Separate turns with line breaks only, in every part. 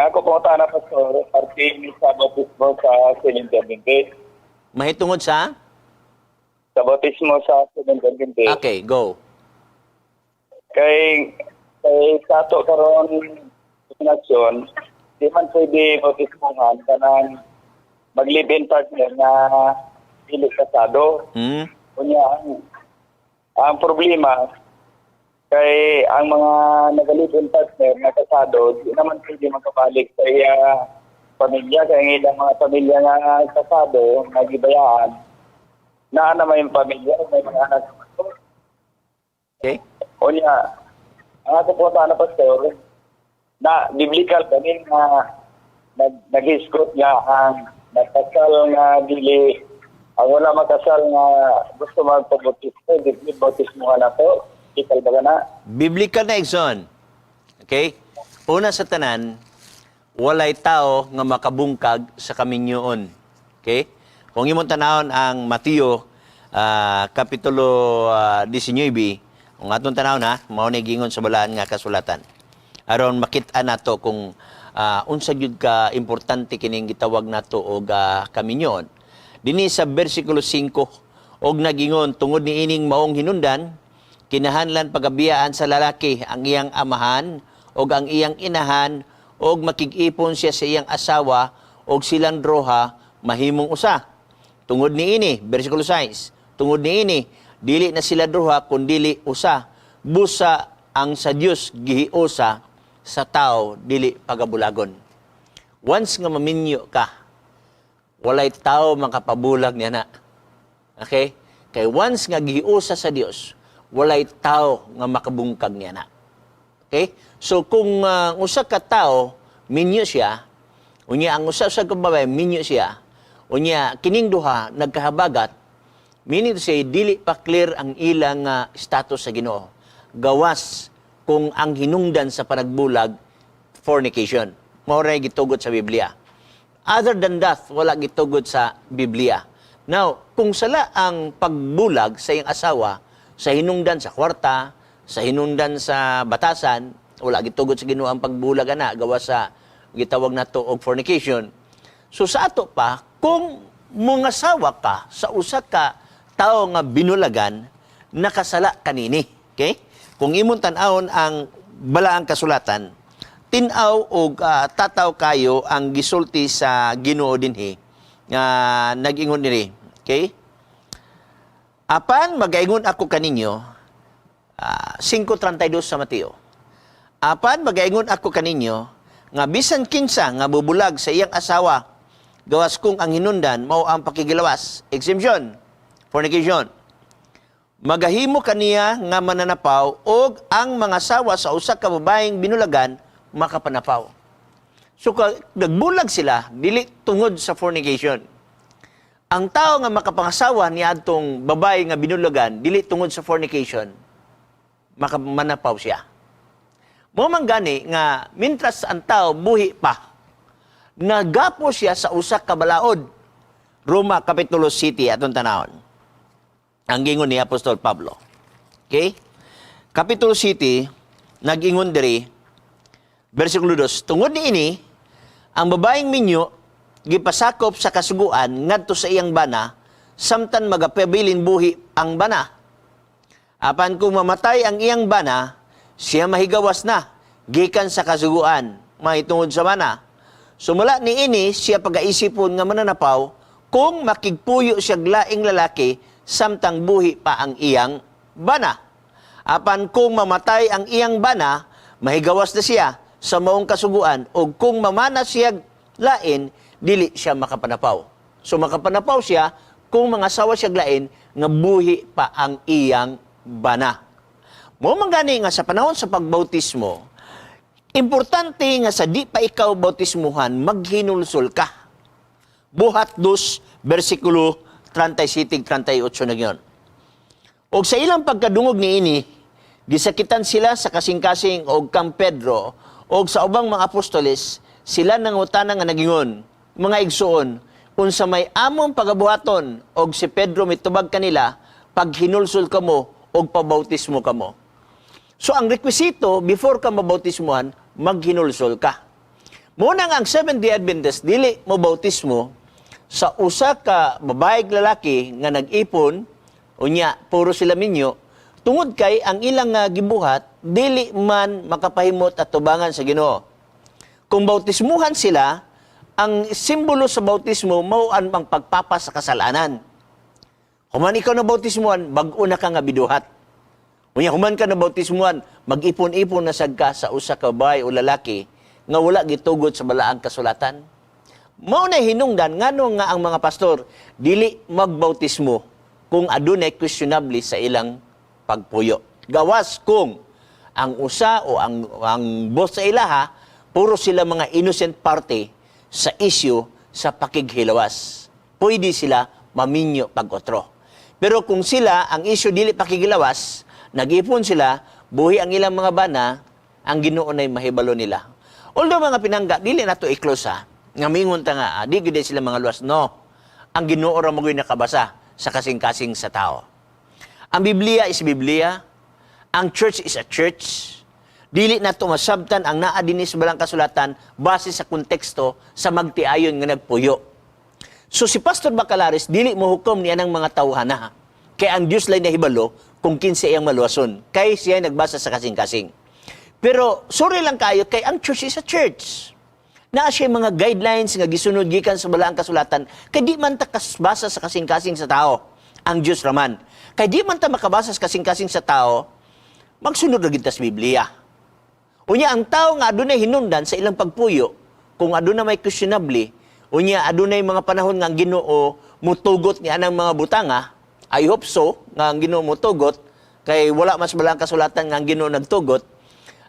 Ako po na pastor, parting sa bautismo sa Sinintendente.
Mahitungod sa?
Sa bautismo sa Sinintendente.
Okay, go.
Kay sato karon nasyon, di man pwede bautismohan kanang mag-live-in partner na dili kasado.
Hmm?
Kunya ang problema kay ang mga nag-live-in partner na kasado, di naman pwede magkabalik sa iya pamilya. Kaya ang ilang mga pamilya na kasado, nagibayaan, na naman yung pamilya, may mga anak.
Okay?
Kunya, ang ako po na pastor, na biblical kanin na nag-iskot niya ang nagkasal nga dili, ang wala magkasal nga gusto magpabautismo, di bautismo na to. Ikal ba na?
Biblical na igsoon. Okay? Una sa tanan, walay tao nga makabungkag sa kaminyoon. Okay? Kung imong tanawon ang Mateo kapitulo 19, kung atong tanawon ha, mao ni gingon sa balaan nga kasulatan. Aron makit-an nato kung unsa gyud ka importante kining gitawag nato og kaminyoon. Dinhi sa bersikulo 5 og nagingon tungod ni ining maong hinundan, kinahanglan pagabiyaan sa lalaki ang iyang amahan o ang iyang inahan o makig-ipon siya sa iyang asawa o silang droha mahimong usa. Tungod ni ini, versikulo 6, tungod ni ini, dili na sila droha kundili usa. Busa ang sa Dios gihiusa sa tao dili pagabulagon. Once nga maminyo ka, walay tao makapabulag niya na. Okay? Kay once nga gihiusa sa Dios, walay tao nga makabungkag niya na. Okay? So kung usa ka tao minyo siya, unya ang usa ka babae minyo siya, unya kining duha nagkahabagat, meaning to say dili pa clear ang ilang status sa Ginoo. Gawas kung ang hinungdan sa panagbulag fornication. Mao ray gitugot sa Biblia. Other than that, wala gitugot sa Biblia. Now, kung sala ang pagbulag sa iyang asawa, sa hinungdan sa kwarta, sa hinungdan sa batasan, wala gitugot sa Ginoo ang pagbulag ana gawa sa gitawag nato og fornication. So sa ato pa, kung mungasawa ka sa usa ka tawo nga binulagan, nakasala kanini. Okay? Kung imong tan-awon ang balaang kasulatan, tin-aw og tataw kayo ang gisulti sa Ginoo dinhi nga nag-ingon diri. Okay? Apan magaingon ako kaninyo, 5:32 sa Mateo. Apan magaingon ako kaninyo, nga bisan kinsa nga bubulag sa iyang asawa, gawas kung ang hinundan mao ang pakigilawas, exemption, fornication. Magahimo kaniya nga mananapaw og ang mga asawa sa usa ka babaeng binulagan makapanapaw. So nagbulag sila dili tungod sa fornication. Ang tao nga makapangasawa ni adtong babae nga binulagan dili tungod sa fornication, makamanapaw siya. Mo man gani nga mintras ang tao buhi pa, nagapo siya sa usa ka balaod. Roma kapitulo 7 atong tanawon. Ang gingon ni Apostol Pablo. Okay? Kapitulo 7 nag-ingon diri versikulo 2, tungod niini ang babaeng minyo gipasakop sa kasuguan ngadto sa iyang bana samtang magapabilin buhi ang bana. Apan kung mamatay ang iyang bana, siya mahigawas na gikan sa kasuguan mahitungod sa bana. Sumula niini siya pagaisipon nga mananapaw kung makigpuyo siya laing lalaki samtang buhi pa ang iyang bana. Apan kung mamatay ang iyang bana, mahigawas na siya sa maong kasuguan o kung mamana siya lain, dili siya makapanapaw. So makapanapaw siya kung mga asawa siya lain nga buhi pa ang iyang bana. Mo mangani nga sa panahon sa pagbautismo, importante nga sa di pa ikaw bautismuhan, maghinulsol ka. Buhat 2, versikulo 37-38 na gyon. O sa ilang pagkadungog niini, gisakitan sila sa kasing-kasing og kang Pedro o sa ubang mga apostoles, sila nangutana nga nagingon, mga igsuon, unsa may among pagabuhaton og si Pedro mitubag kanila, pag hinulsol kamo og pabautismo kamo. So ang requisito, before ka mabautismuhan, maghinulsol ka. Munang ang Seventh-day Adventist, dili mo bautismo sa usa ka babaeng lalaki nga nag-ipon, unya, puro sila minyo, tungod kay ang ilang gibuhat, dili man makapahimot at tubangan sa Ginoo. Kung bautismuhan sila, ang simbolo sa bautismo, mao ang pagpapa sa kasalanan. Human ikaw na bautismuhan, bag-o na ka nga biduhat. Unya, human ka na bautismuhan, mag-ipon-ipon na sad ka sa usa ka babae o lalaki, nga wala gitugod sa balaang kasulatan. Mao na hinungdan ngano nga ang mga pastor dili magbautismo kung adunay questionable sa ilang pagpuyo. Gawas kung ang usa o ang boss sa ilaha puro sila mga innocent party sa issue sa pakighilawas. Pwede sila maminyo pag-otro. Pero kung sila ang issue dili pakighilawas, nag-ipon sila, buhi ang ilang mga bana, ang Ginoo nay mahibalo nila. Although mga pinangga, dili na to i-close ha. Nga mingon ta nga, di gid sila mga luwas. No. Ang Ginoo ra mo nakabasa sa kasing-kasing sa tao. Ang Biblia is Biblia. Ang church is a church. Dili na to masabtan ang naa dinhi sa balang kasulatan base sa konteksto sa magtiayon nga nagpuyo. So si Pastor Bacalares, dili mo hukom niya ng mga tawhana. Kaya ang Diyos lang nahibalo kung kinsa iyang maluwason. Kay siya nagbasa sa kasing-kasing. Pero, sorry lang kayo, kay ang church is a church. Naa siya mga guidelines nga gisunod gikan sa balaang kasulatan, kay di man ta basa sa kasing-kasing sa tao, ang Diyos raman. Kay di man ta makabasa sa kasing-kasing sa tao, magsunod na gid ta sa Biblia. Unya, ang tao nga adunay hinungdan sa ilang pagpuyo, kung adunay may questionable, unya, adunay mga panahon nga ang Ginoo mutugot niya ng mga butanga, I hope so, nga ang Ginoo mutugot, kay wala mas balaang kasulatan nga ang Ginoo nagtugot,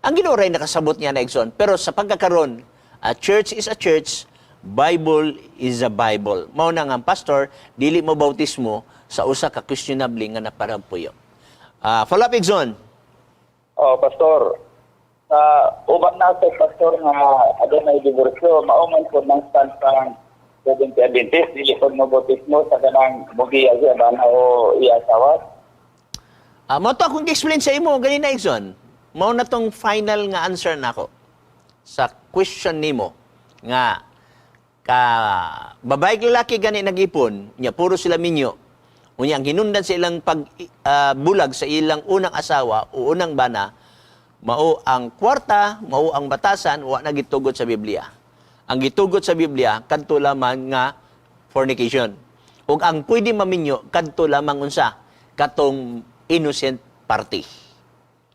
ang Ginoo ray nakasabot niya na igsoon. Pero sa pagkakaroon, a church is a church, Bible is a Bible. Mao na nga ang pastor, dili mo bautismo sa usa ka questionable nga naparampuyo. Follow up, Igsoon.
Pastor, sa uban nato, Pastor, nga adunay diborsyo, mauman po ng stand pang Seventh-day Adventist, dili po mo bautismo sa ganang mugiya siya, bana o iasawa.
Mao to akong explain sa imo, ganina, Igsoon. Mao na tong final nga answer nako sa question nimo nga ka babae lalaki gani nag-ipon nya puro sila minyo unya ang hinundan sa ilang bulag sa ilang unang asawa o unang bana mao ang kwarta, mao ang batasan, wa na gitugot sa Biblia. Ang gitugot sa Biblia kadto lamang nga fornication. Ug ang pwede maminyo kadto lamang unsa katong innocent party.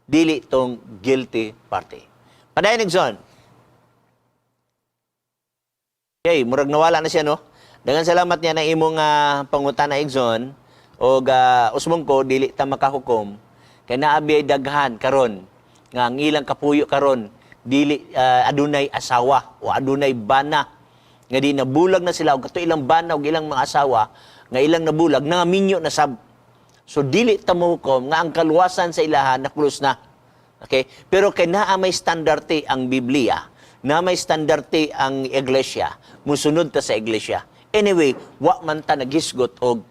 Dili tong guilty party. Padayon, Igsoon. Okay, murag nawala na siya, no? Daghang salamat niya ng imong pangutana, Igsoon. O usmong ko, dili ta makahukom. Kaya naabi ay daghan karon nga ang ilang kapuyo karon dili adunay asawa o adunay bana. Nga di nabulag na sila, o kato ilang bana o ilang mga asawa, nga ilang nabulag, nga minyo na sab. So, dili tamuhukom nga ang kaluwasan sa ilahan na close na. Okay? Pero kay naa may standarte ang Biblia, na may standarte ang iglesia, musunod ta sa iglesia. Anyway, wa man ta naghisgot og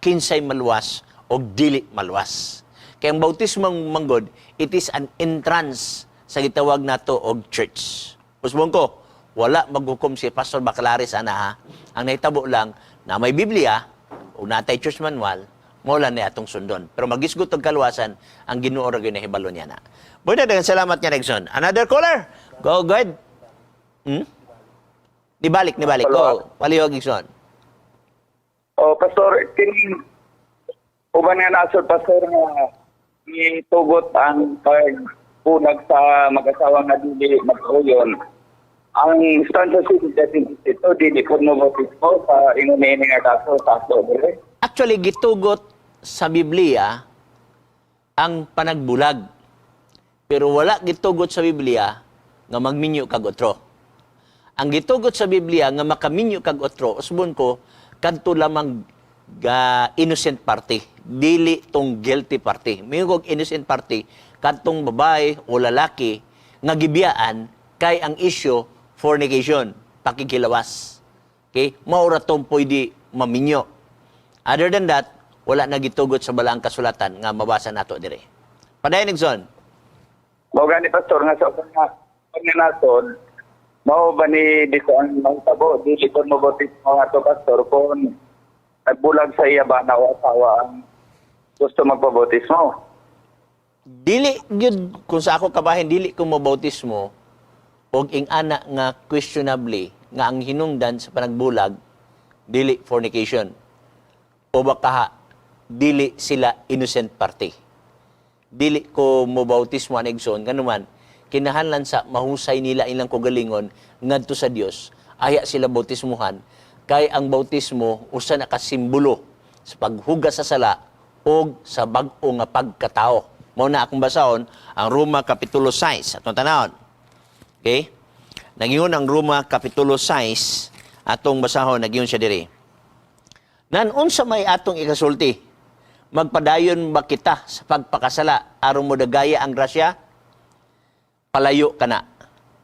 kinsay maluwas og dili maluwas. Kaya ang bautismong manggod, it is an entrance sa gitawag nato og church. Usbong ko, wala maghukom si Pastor Bacalares ana ha. Ang nahitabo lang na may Biblia o natay church manual, mula na atong sundon. Pero magisgot og kaluwasan ang Ginoo ra gyud nahibalo niya na. Buhay na, salamat niya, Nexon. Another caller? Go ahead. Nibalik. Go. Palihog, Nexon.
Pastor, uban nga nasod, Pastor, nga itugot ang pagpunag sa mag-asawa nga dili magkuyon. Ang stand sa ito, dili po mo bautismo sa inumini nga kaso.
Actually, gitugot sa Biblia ang panagbulag. Pero wala gitugot sa Biblia nga magminyo kag otro. Ang gitugot sa Biblia nga makaminyo kag otro, usbon ko, kadto lamang innocent party, dili tong guilty party. Mayroong innocent party, kadtong babae o lalaki nga gibiyaan kay ang issue fornication, pakikilawas. Okay? Maura tong pwede maminyo. Other than that, wala na gitugot sa balaang kasulatan nga mabasa nato dire. Padayon, Nixon.
Mao gani, Pastor, nga sa pagnaton, Mao ba ni dito ang mahitabo, dili ko mo bautismo nga to pastor kung nagbulag sa iya ba na o asawa ang gusto magpabautismo.
Dili gyud kung sa ako kabahin dili ko mabautismo og ing ana nga questionably nga ang hinungdan sa panagbulag dili fornication. O baka dili sila innocent party. Dili ko mobautismo ang igsoon kanuman kinahanglan sa mahusay nila ilang kogalingon ngadto sa Dios aya sila bautismuhan kay ang bautismo usa na ka simbolo sa paghugas sa sala o sa bag-o nga pagkatao. Mao na akong basahon ang Roma Kapitulo 6 atong tanawon. Okay? Nagingon ang Roma Kapitulo 6 atong basahon nagingon siya diri. Nan unsa may atong ikasulti? Magpadayon ba kita sa pagpakasala aron mo dagaya ang grasya? Palayo kana.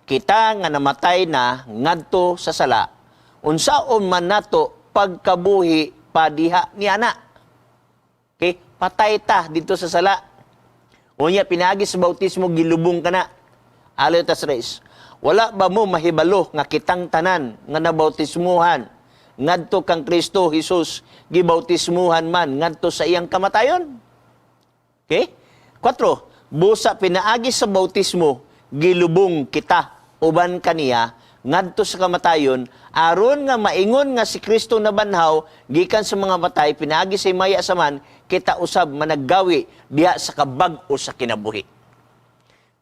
Kita nga namatay na ngadto sa sala, unsaon man nato pagkabuhi padiha ni ana. Okay? Patay ta dito sa sala. Unya pinagi sa bautismo gilubong kana. Alayo tas res. Wala ba mo mahibalo nga kitang tanan nga nabautismuhan ngadto kang Kristo Jesus gibautismuhan man ngadto sa iyang kamatayon? Okay? 4. Busa pinaagi sa bautismo gilubong kita uban kaniya ngadto sa kamatayon aron nga maingon nga si Kristo nabanhaw gikan sa mga matay pinaagi sa maya saman kita usab managgawi diha sa kabag-o sa kinabuhi.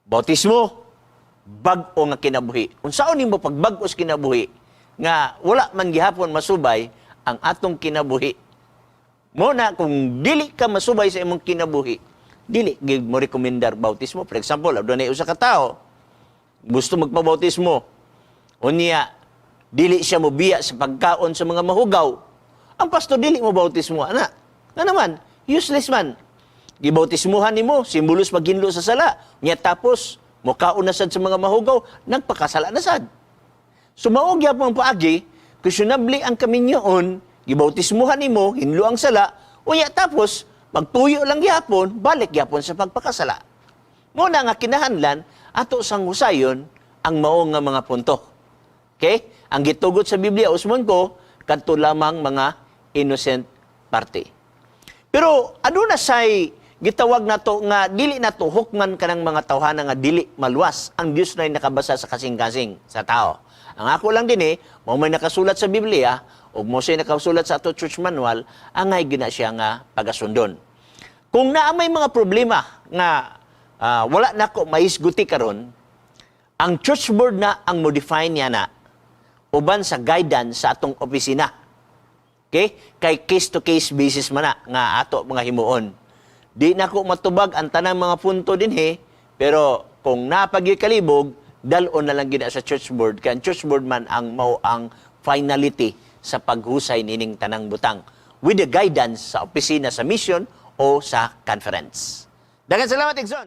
Bautismo bag-o nga kinabuhi. Unsaon nimo pagbag-o sa kinabuhi nga wala man gihapon masubay ang atong kinabuhi. Mo na kung dili ka masubay sa imong kinabuhi, dili gid mo rekomendar bautismo. For example, adunay usa ka tawo gusto magpabautismo. Unya dili siya mobiya sa pagkaon sa mga mahugaw. Ang pastor dili mo bautismo ana. Nga naman, useless man. Gibautismuhan nimo, simbolos maghinlo sa sala. Nya tapos mokaon na sad sa mga mahugaw, nagpakasala na sad. Sumaog yapon paagi, questionably ang kaminyoon, gibautismuhan nimo, hinlo ang sala, unya tapos magtuyo lang yapon, balik yapon sa pagpakasala. Muna nga kinahanglan ato sang husayon ang mao nga mga punto. Okay? Ang gitugot sa Biblia usmon ko kadto lamang mga innocent party. Pero aduna say gitawag nato nga dili nato hukman kanang mga tawhana nga dili maluwas. Ang Dios na nakabasa sa kasing-kasing sa tao. Ang ako lang din mao may nakasulat sa Biblia o mo say nakasulat sa ato church manual, angay gina siya nga pagasundon. Kung naa may mga problema nga wala nako maisguti karon, ang church board na ang modify niya na uban sa guidance sa atong opisina. Okay? Kay case-to-case basis man na nga ato mga himuon. Di nako matubag ang tanang mga punto din pero kung napagyo kalibog, dalon na lang gina sa church board. Kaya ang church board man ang mao ang finality sa paghusay nining tanang butang with the guidance sa opisina sa mission o sa conference. Daghang salamat, Igsoon!